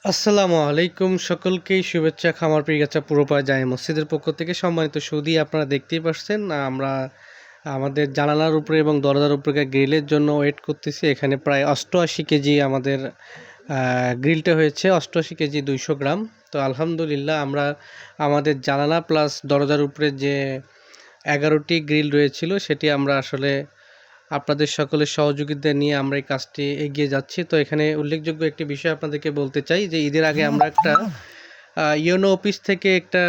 আসসালামু আলাইকুম, সকলকেই শুভেচ্ছা। খামার পীরগাছা পুরোপাড়া জামে মসজিদের পক্ষ থেকে সম্মানিত সুধী, আপনারা দেখতেই পাচ্ছেন আমরা আমাদের জানালার উপরে এবং দরজার উপরে গ্রিলের জন্য ওয়েট করতেছি। এখানে প্রায় 88 কেজি আমাদের গ্রিলটা হয়েছে, 88 কেজি 200 গ্রাম। তো আলহামদুলিল্লাহ আমরা আমাদের জানালা প্লাস দরজার উপরে যে 11টি গ্রিল রয়েছিল সেটি আমরা আসলে আপনাদের সকলের সহযোগিতা নিয়ে আমরা এই কাজটি এগিয়ে যাচ্ছি। তো এখানে উল্লেখযোগ্য একটি বিষয় আপনাদেরকে বলতে চাই যে ঈদের আগে আমরা একটা ইউনো অফিস থেকে একটা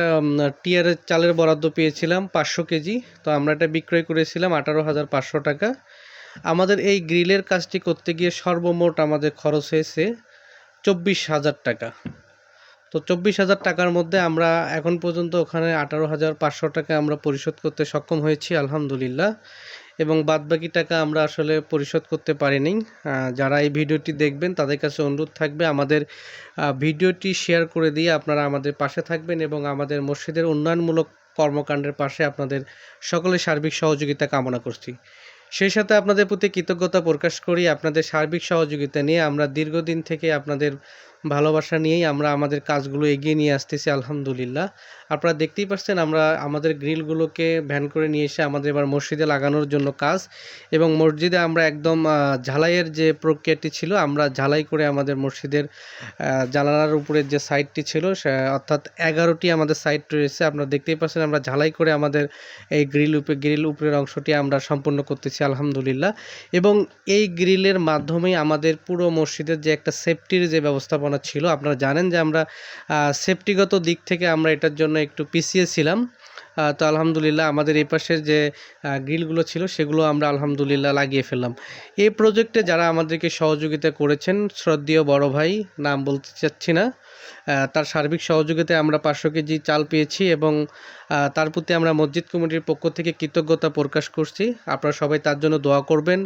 টিআরের চালের বরাদ্দ পেয়েছিলাম 500 কেজি। তো আমরা এটা বিক্রয় করেছিলাম 18,500 টাকা। আমাদের এই গ্রিলের কাজটি করতে গিয়ে সর্বমোট আমাদের খরচ হয়েছে 24,000 টাকা। তো 24,000 টাকার মধ্যে আমরা এখন পর্যন্ত ওখানে 18,500 টাকা আমরা পরিশোধ করতে সক্ষম হয়েছি আলহামদুলিল্লাহ, এবং বাদবাকি টাকা আমরা আসলে পরিশোধ করতে পারিনি। যারা এই ভিডিওটি দেখবেন তাদের কাছে অনুরোধ থাকবে আমাদের ভিডিওটি শেয়ার করে দিয়ে আপনারা আমাদের পাশে থাকবেন এবং আমাদের মসজিদের উন্নয়নমূলক কর্মকাণ্ডের পাশে আপনাদের সকলের সার্বিক সহযোগিতা কামনা করছি। সেই সাথে আপনাদের প্রতি কৃতজ্ঞতা প্রকাশ করি। আপনাদের সার্বিক সহযোগিতা নিয়ে আমরা দীর্ঘদিন থেকে আপনাদের ভালোবাসা নিয়েই আমরা আমাদের কাজগুলো এগিয়ে নিয়ে আসতেছি আলহামদুলিল্লাহ। আপনারা দেখতেই পাচ্ছেন আমরা আমাদের গ্রিলগুলোকে ভ্যান করে নিয়ে এসে আমাদের এবার মসজিদে লাগানোর জন্য কাজ, এবং মসজিদে আমরা একদম ঝালাইয়ের যে প্রক্রিয়াটি ছিল আমরা ঝালাই করে আমাদের মসজিদের জানালার উপরে যে সাইডটি ছিল অর্থাৎ 11টি আমাদের সাইড রয়েছে। আপনারা দেখতেই পাচ্ছেন আমরা ঝালাই করে আমাদের এই গ্রিল উপরের অংশটি আমরা সম্পূর্ণ করতেছি আলহামদুলিল্লাহ। এবং এই গ্রিলের মাধ্যমেই আমাদের পুরো মসজিদের যে একটা সেফটির যে ব্যবস্থাপনা ছিল, আপনারা জানেন যে আমরা সেফটিগত দিক থেকে আমরা এটার জন্য একটু পিছিয়ে ছিলাম। তো আলহামদুলিল্লাহ আমাদের এই পাশের যে গ্রিলগুলো ছিল সেগুলো আমরা আলহামদুলিল্লাহ লাগিয়ে ফেললাম। এই প্রজেক্টে যারা আমাদেরকে সহযোগিতা করেছেন, শ্রদ্ধেয় বড় ভাই, নাম বলতে চাচ্ছি না, তার সার্বিক সহযোগিতায় আমরা 500 কেজি চাল পেয়েছি এবং তার প্রতি আমরা মসজিদ কমিটির পক্ষ থেকে কৃতজ্ঞতা প্রকাশ করছি। আপনারা সবাই তার জন্য দোয়া করবেন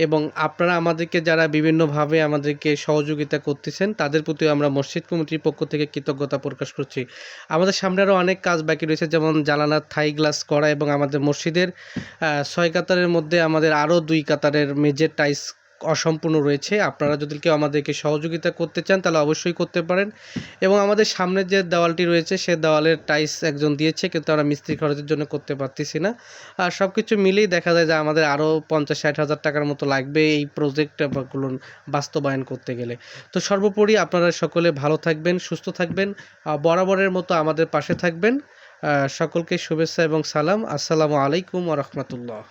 এবং আপনারা আমাদেরকে যারা বিভিন্নভাবে আমাদেরকে সহযোগিতা করতেছেন তাদের প্রতিও আমরা মসজিদ কমিটির পক্ষ থেকে কৃতজ্ঞতা প্রকাশ করছি। আমাদের সামনে আরও অনেক কাজ বাকি রয়েছে, যেমন জানালার থাই গ্লাস করা এবং আমাদের মসজিদের 6 কাতারের মধ্যে আমাদের আরও 2 কাতারের মেঝের টাইলস অসম্পূর্ণ রয়েছে। আপনারা যদি কেউ আমাদেরকে সহযোগিতা করতে চান তাহলে অবশ্যই করতে পারেন। এবং আমাদের সামনের যে দেওয়ালটি রয়েছে সে দেওয়ালের টাইলস একজন দিয়েছে, কিন্তু আমরা মিস্ত্রি খরচের জন্য করতে পারতেছি না। আর সব কিছু মিলেই দেখা যায় যে আমাদের আরও 50-60 হাজার টাকার মতো লাগবে এই প্রজেক্টগুলো বাস্তবায়ন করতে গেলে। তো সর্বোপরি আপনারা সকলে ভালো থাকবেন, সুস্থ থাকবেন, বরাবরের মতো আমাদের পাশে থাকবেন। সকলকে শুভেচ্ছা এবং সালাম। আসসালামু আলাইকুম ওয়া রাহমাতুল্লাহ।